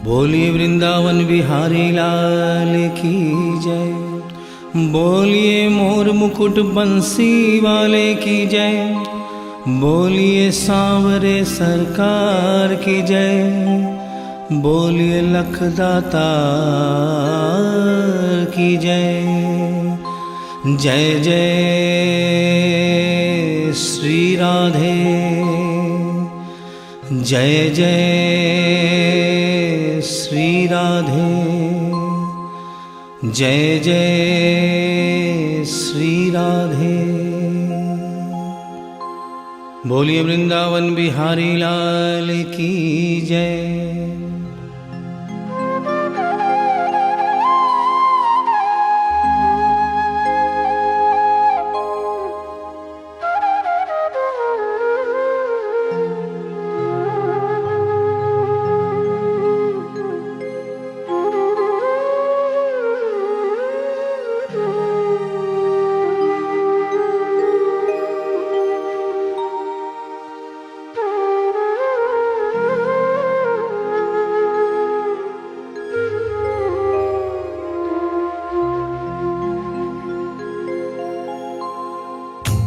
बोलिए वृंदावन बिहारी लाल की जय। बोलिए मोर मुकुट बंसी वाले की जय। बोलिए सांवरे सरकार की जय। बोलिए लखदाता की जय। जय जय श्री राधे। जय जय श्री राधे। जय जय श्री राधे। बोलिए वृंदावन बिहारी लाल की जय।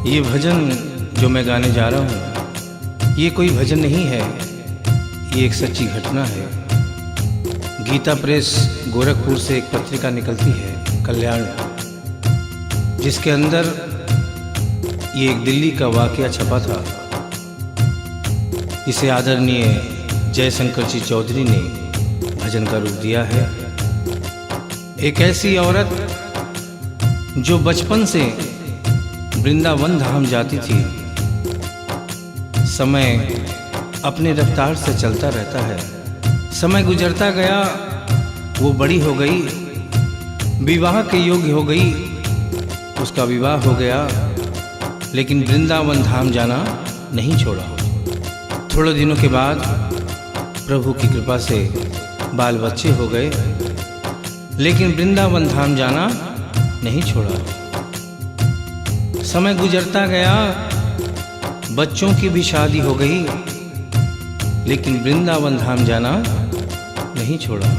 ये भजन जो मैं गाने जा रहा हूँ, ये कोई भजन नहीं है, ये एक सच्ची घटना है। गीता प्रेस गोरखपुर से एक पत्रिका निकलती है, कल्याण, जिसके अंदर ये एक दिल्ली का वाकया छपा था। इसे आदरणीय जयशंकर जी चौधरी ने भजन का रूप दिया है। एक ऐसी औरत जो बचपन से वृंदावन धाम जाती थी, समय अपने रफ्तार से चलता रहता है। समय गुजरता गया, वो बड़ी हो गई, विवाह के योग्य हो गई, उसका विवाह हो गया, लेकिन वृंदावन धाम जाना नहीं छोड़ा। थोड़े दिनों के बाद प्रभु की कृपा से बाल बच्चे हो गए, लेकिन वृंदावन धाम जाना नहीं छोड़ा। समय गुजरता गया, बच्चों की भी शादी हो गई, लेकिन वृंदावन धाम जाना नहीं छोड़ा।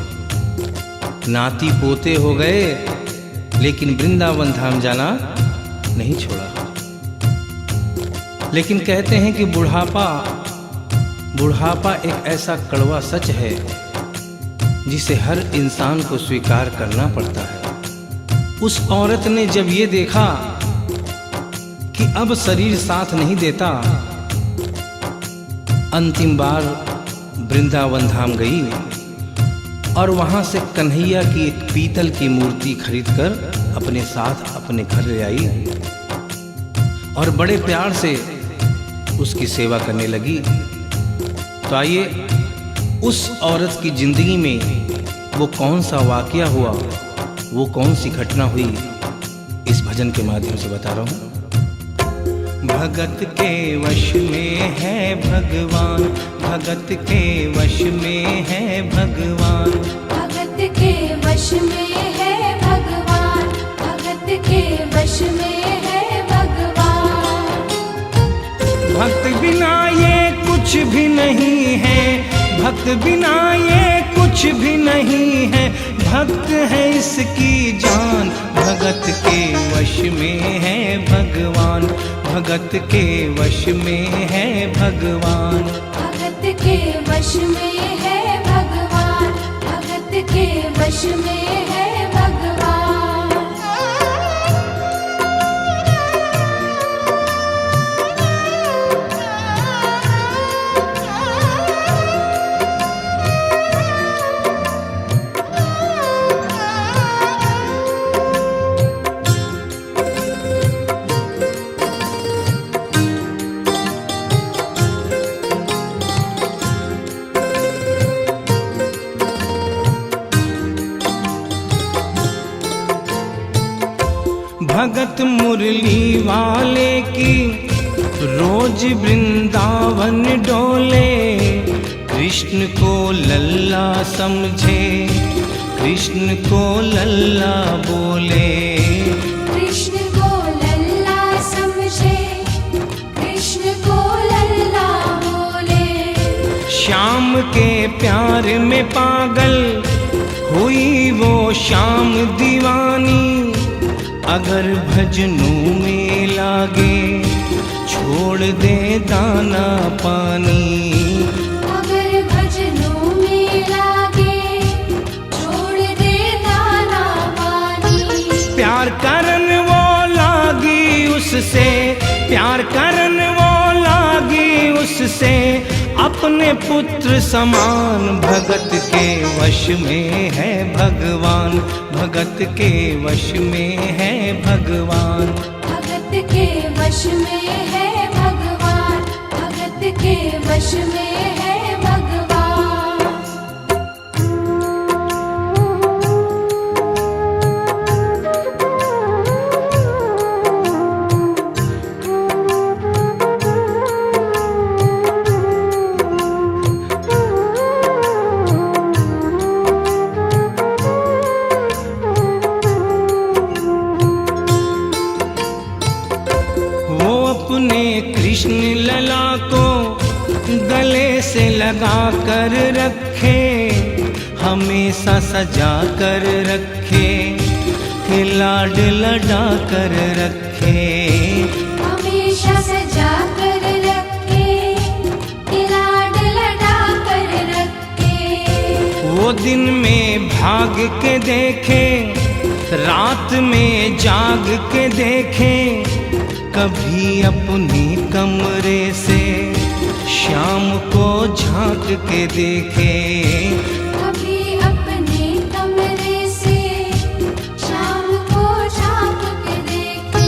नाती पोते हो गए, लेकिन वृंदावन धाम जाना नहीं छोड़ा। लेकिन कहते हैं कि बुढ़ापा एक ऐसा कड़वा सच है जिसे हर इंसान को स्वीकार करना पड़ता है। उस औरत ने जब ये देखा कि अब शरीर साथ नहीं देता, अंतिम बार वृंदावन धाम गई और वहां से कन्हैया की एक पीतल की मूर्ति खरीदकर अपने साथ अपने घर ले आई और बड़े प्यार से उसकी सेवा करने लगी। तो आइए उस औरत की जिंदगी में वो कौन सा वाकया हुआ, वो कौन सी घटना हुई, इस भजन के माध्यम से बता रहा हूँ। भगत के वश में है भगवान, भगत के वश में है भगवान, भगत के वश में है भगवान, भगत के वश में है भगवान। भक्त बिना ये कुछ भी नहीं है, भक्त बिना ये कुछ भी नहीं है, भक्त है इसकी जान। भगत के वश में है भगवान, भगत के वश में है भगवान, भगत के वश में है भगवान, भगत के वश में है भगवान। भगत मुरली वाले की रोज वृंदावन डोले, कृष्ण को लल्ला समझे, कृष्ण को लल्ला बोले, कृष्ण को लल्ला समझे, कृष्ण को लल्ला बोले। श्याम के प्यार में पागल हुई वो श्याम दीवानी। अगर भजनों में लागे छोड़ दे दाना पानी। अगर भजनों में लागे छोड़ दे दाना पानी। प्यार करन वो लागी उससे, प्यार करन वो लागी उससे, अपने पुत्र समान। भगत के वश में है भगवान, भगत के वश में है भगवान। भगत के वश में है भगवान, भगत के वश में है भगवान। अपने कृष्ण लला को गले से लगा कर रखे, हमेशा सजा कर रखे, कि लाड लड़ा कर रखे। हमेशा सजा कर रखे, कि लाड लड़ा कर रखे। वो दिन में भाग के देखे, रात में जाग के देखे, कभी अपने कमरे से शाम को झांक के देखे। कभी अपने कमरे से शाम को झांक के देखे।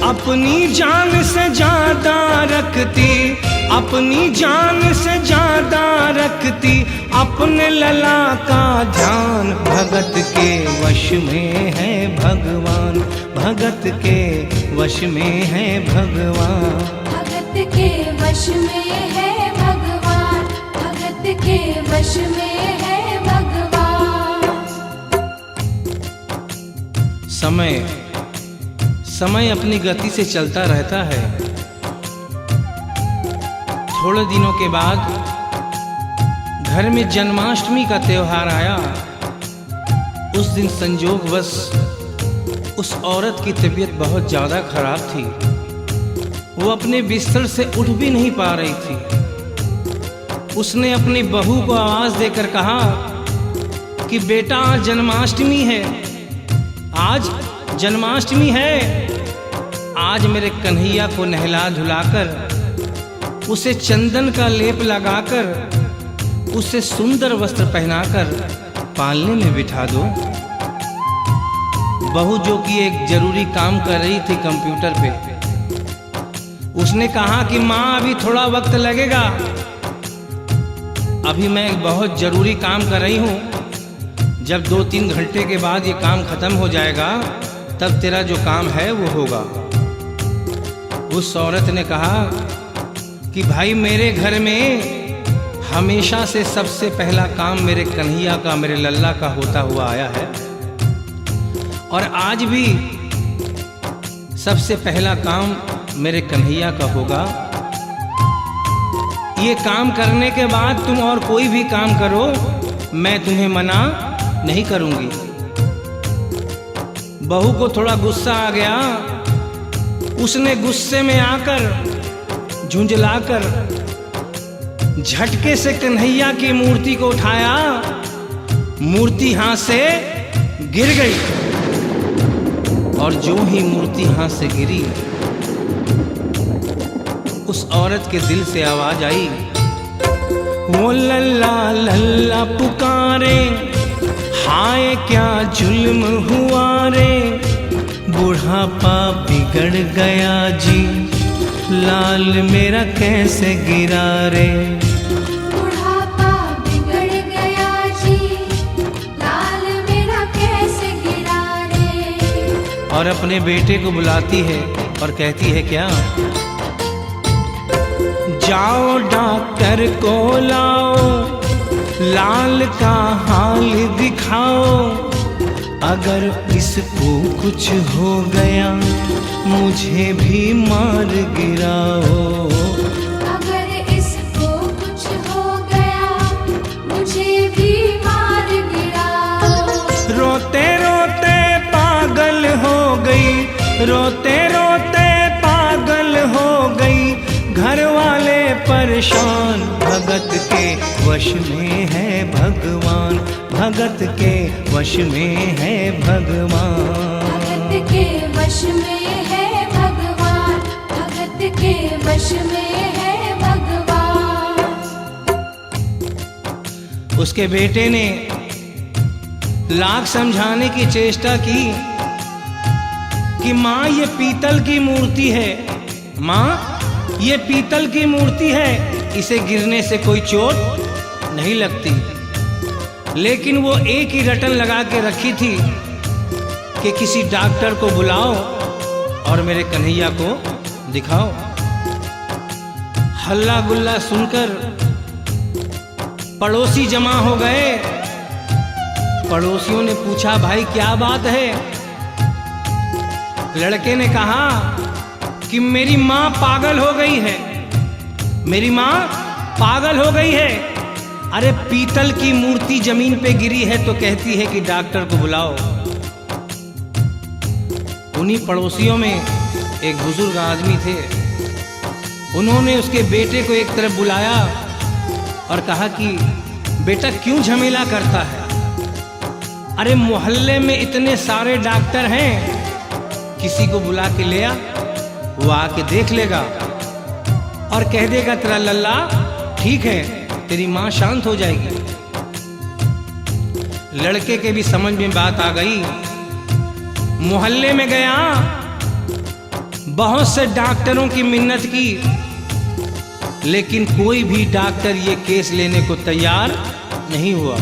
अपनी जान से ज्यादा रखती, अपनी जान से ज्यादा रखती, अपने लला का ध्यान। भगत के वश में है भगवान, भगत के वश में है भगवान। भगत के वश में है भगवान, भगत के वश में है भगवान। समय समय अपनी गति से चलता रहता है। थोड़े दिनों के बाद घर में जन्माष्टमी का त्योहार आया। उस दिन संजोगवश उस औरत की तबीयत बहुत ज़्यादा खराब थी। वो अपने बिस्तर से उठ भी नहीं पा रही थी। उसने अपनी बहू को आवाज़ देकर कहा कि बेटा आज जन्माष्टमी है, आज जन्माष्टमी है। आज मेरे कन्हैया को नहला धुलाकर, उसे चंदन का लेप लगाकर, उसे सुंदर वस्त्र पहनाकर पालने में बिठा दो। बहू जो कि एक जरूरी काम कर रही थी कंप्यूटर पे, उसने कहा कि माँ अभी थोड़ा वक्त लगेगा, अभी मैं एक बहुत जरूरी काम कर रही हूँ। जब 2-3 घंटे के बाद ये काम खत्म हो जाएगा तब तेरा जो काम है वो होगा। उस औरत ने कहा कि भाई मेरे घर में हमेशा से सबसे पहला काम मेरे कन्हैया का, मेरे लल्ला का होता हुआ आया है, और आज भी सबसे पहला काम मेरे कन्हैया का होगा। ये काम करने के बाद तुम और कोई भी काम करो, मैं तुम्हें मना नहीं करूंगी। बहू को थोड़ा गुस्सा आ गया। उसने गुस्से में आकर, झुंझलाकर झटके से कन्हैया की मूर्ति को उठाया। मूर्ति हाथ से गिर गई, और जो ही मूर्ति हाथ से गिरी, उस औरत के दिल से आवाज आई, वो लल्ला लल्ला पुकारे, हाय क्या जुल्म हुआ रे, बुढ़ापा बिगड़ गया जी, लाल मेरा कैसे गिरा रे। बुढ़ापा बिगड़ गया जी, लाल मेरा कैसे गिरा रे। और अपने बेटे को बुलाती है और कहती है क्या, जाओ डॉक्टर को लाओ, लाल का हाल दिखाओ, अगर इसको कुछ हो गया मुझे भी मार गिराओ। अगर इसको कुछ हो गया रोते रोते पागल हो गई, घर वाले परेशान। भगत के वश में है भगवान, भगत के वश में है भगवान। भगत के वश में है भगवान, भगत के वश में है भगवान। उसके बेटे ने लाख समझाने की चेष्टा की कि माँ ये पीतल की मूर्ति है, माँ ये पीतल की मूर्ति है, इसे गिरने से कोई चोट नहीं लगती। लेकिन वो एक ही रटन लगा के रखी थी कि किसी डॉक्टर को बुलाओ और मेरे कन्हैया को दिखाओ। हल्ला गुल्ला सुनकर पड़ोसी जमा हो गए। पड़ोसियों ने पूछा, भाई क्या बात है? लड़के ने कहा कि मेरी माँ पागल हो गई है, मेरी माँ पागल हो गई है। अरे पीतल की मूर्ति जमीन पे गिरी है तो कहती है कि डॉक्टर को बुलाओ। उन्हीं पड़ोसियों में एक बुजुर्ग आदमी थे। उन्होंने उसके बेटे को एक तरफ बुलाया और कहा कि बेटा क्यों झमेला करता है? अरे मोहल्ले में इतने सारे डॉक्टर हैं, किसी को बुला के ले आ, वो आके देख लेगा और कह देगा तेरा लल्ला ठीक है, तेरी माँ शांत हो जाएगी। लड़के के भी समझ में बात आ गई। मोहल्ले में गया, बहुत से डॉक्टरों की मिन्नत की, लेकिन कोई भी डॉक्टर ये केस लेने को तैयार नहीं हुआ।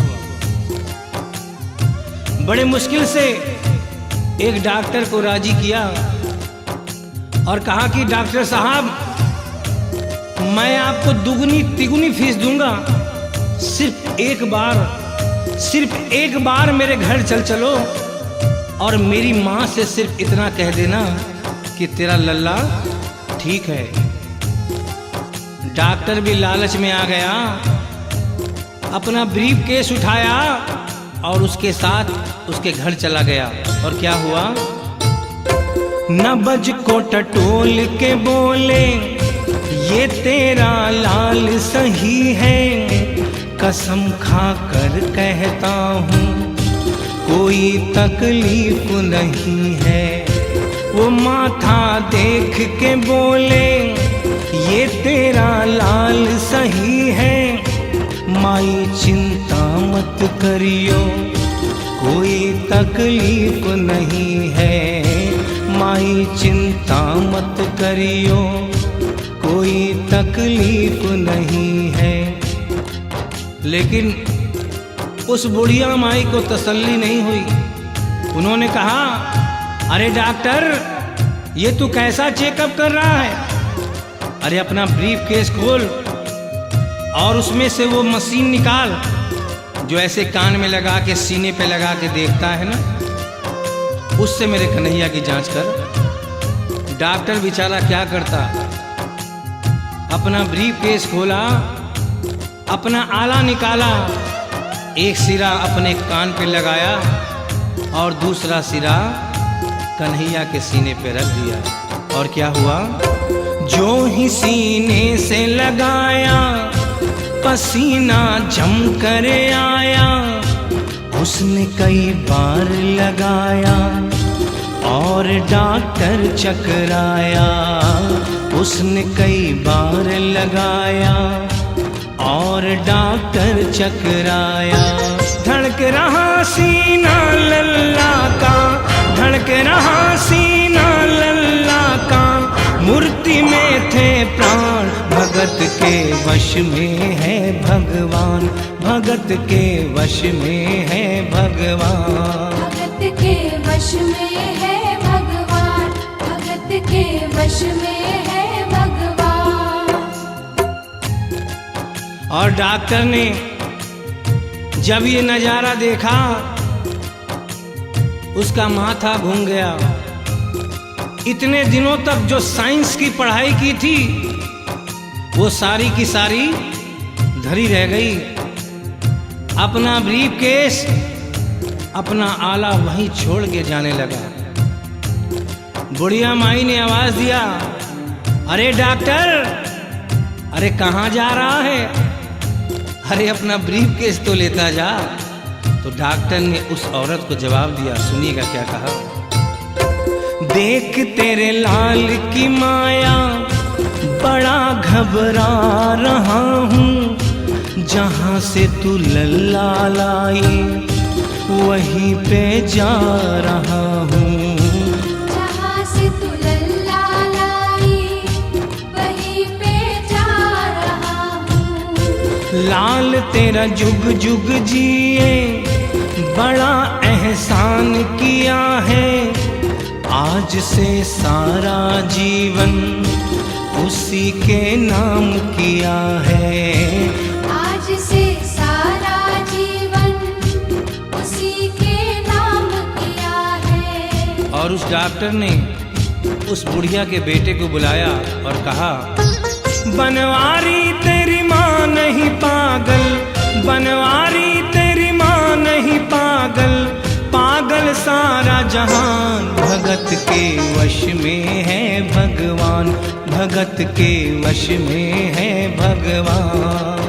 बड़े मुश्किल से एक डॉक्टर को राजी किया और कहा कि डॉक्टर साहब मैं आपको दुगनी तिगुनी फीस दूंगा, सिर्फ एक बार मेरे घर चलो और मेरी माँ से सिर्फ इतना कह देना कि तेरा लल्ला ठीक है। डॉक्टर भी लालच में आ गया, अपना ब्रीफ केस उठाया और उसके साथ उसके घर चला गया। और क्या हुआ? नबज को टटोल के बोले, ये तेरा लाल सही है, कसम खा कर कहता हूँ कोई तकलीफ नहीं है। वो माथा देख के बोले, ये तेरा लाल सही है, माई चिंता मत करियो कोई तकलीफ नहीं है, माई चिंता मत करियो कोई तकलीफ नहीं है। लेकिन उस बुढ़िया माई को तसल्ली नहीं हुई। उन्होंने कहा, अरे डॉक्टर ये तू कैसा चेकअप कर रहा है? अरे अपना ब्रीफ केस खोल और उसमें से वो मशीन निकाल जो ऐसे कान में लगा के सीने पे लगा के देखता है ना, उससे मेरे कन्हैया की जांच कर। डॉक्टर बेचारा क्या करता, अपना ब्रीफ केस खोला, अपना आला निकाला, एक सिरा अपने कान पे लगाया और दूसरा सिरा कन्हैया के सीने पे रख दिया। और क्या हुआ? जो ही सीने से लगाया पसीना जम कर आया, उसने कई बार लगाया और डॉक्टर चकराया, उसने कई बार लगाया और डॉक्टर चकराया। धड़क रहा सीना लल्ला का, धड़क रहा सीना लल्ला का, मूर्ति में थे प्राण, भगत के वश में है भगवान, भगत के वश में है भगवान। भगत के वश में है भगवान, भगत के वश में है भगवान। और डॉक्टर ने जब ये नजारा देखा उसका माथा घूम गया। इतने दिनों तक जो साइंस की पढ़ाई की थी वो सारी की सारी धरी रह गई। अपना ब्रीफ केस, अपना आला वहीं छोड़ के जाने लगा। बुढ़िया माई ने आवाज दिया, अरे डॉक्टर, अरे कहाँ जा रहा है? अरे अपना ब्रीफ केस तो लेता जा। तो डॉक्टर ने उस औरत को जवाब दिया, सुनिएगा क्या कहा। देख तेरे लाल की माया बड़ा घबरा रहा हूँ, जहाँ से तू लल्ला लाई वहीं पे जा रहा हूँ। जहाँ से तू लल्ला लाई वहीं पे जा रहा हूँ। लाल तेरा जुग जुग जिए बड़ा एहसान किया है, आज से सारा जीवन उसी के नाम किया है। आज से सारा जीवन उसी के नाम किया है। और उस डॉक्टर ने उस बुढ़िया के बेटे को बुलाया और कहा, बनवारी तेरी माँ नहीं पागल, बनवारी तेरी माँ नहीं पागल, पागल सारा जहान, भगत के वश में है भगवान, भगत के वश में है भगवान।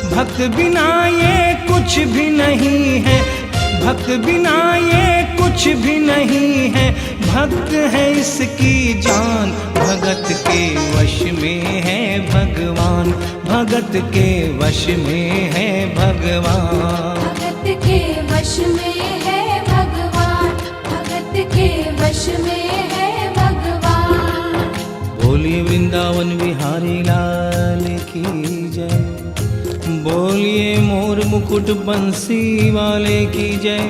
भक्त बिना ये कुछ भी नहीं है, भक्त बिना ये कुछ भी नहीं है, भक्त है इसकी जान, भगत के वश में है भगवान, भगत के वश में है भगवान। भगत के वश में है भगवान, भगत के वश में है भगवान। बोलिए वृंदावन बिहारी लाल की जय, बोलिए मोर मुकुट बंसी वाले की जय,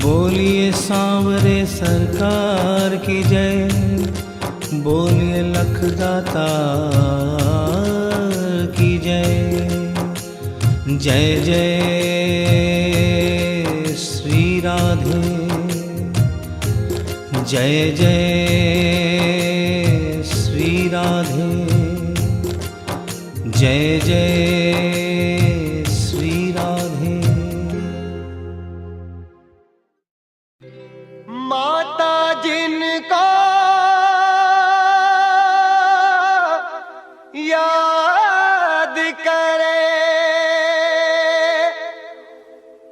बोलिए सांवरे सरकार की जय, बोलिए लखदाता की जय। जय जय श्री राधे, जय जय श्री राधे, जय जय श्री राधे। माता जिनको याद करे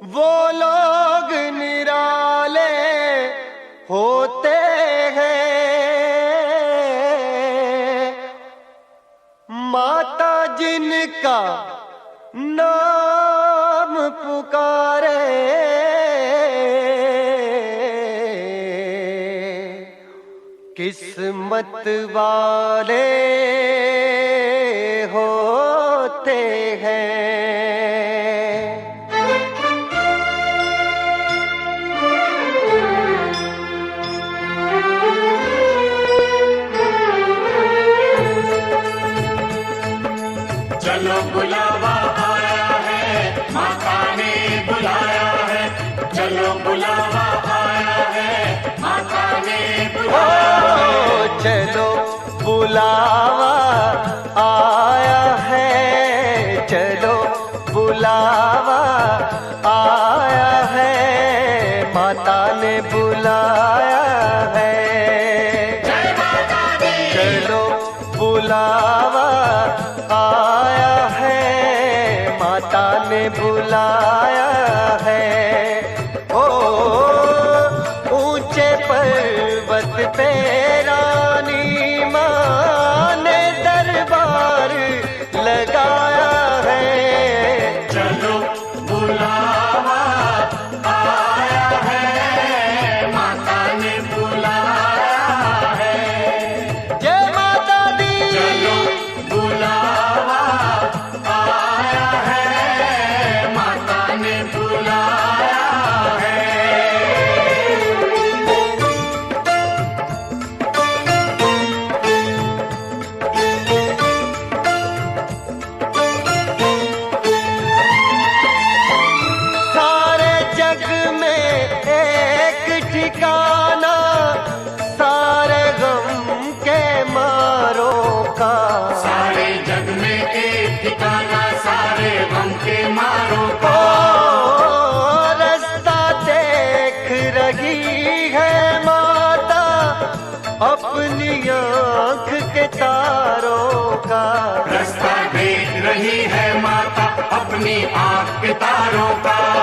वो लोग निराले होते हैं। माता जिनका नाम पुकारे किस्मत वाले होते हैं। चलो बुलावा आया है, माता ने बुलाया है, चलो बुलावा आया है, माता ने बुलाया है। चलो बुलावा आया है, चलो बुलावा आया है, माता ने बुलाया है। जय माता दी। चलो बुलावा आया है, माता ने बुलाया है। ओ ऊंचे पर्वत पे रानी माँ ने दरबार लगाया है। चलो बुलावा आया है, माता ने बुलाया है। जय माता दी। चलो बुलावा आया है, माता ने बुलाया है। सारे जग में एक ठिकाना, सारे गम के मारों का। सारे जग में एक ठिकाना, सारे गम के मारों का। रास्ता देख रही है माता, अपनी आँख के तारों का। रास्ता देख रही है माता अपनी आँख के तारों का।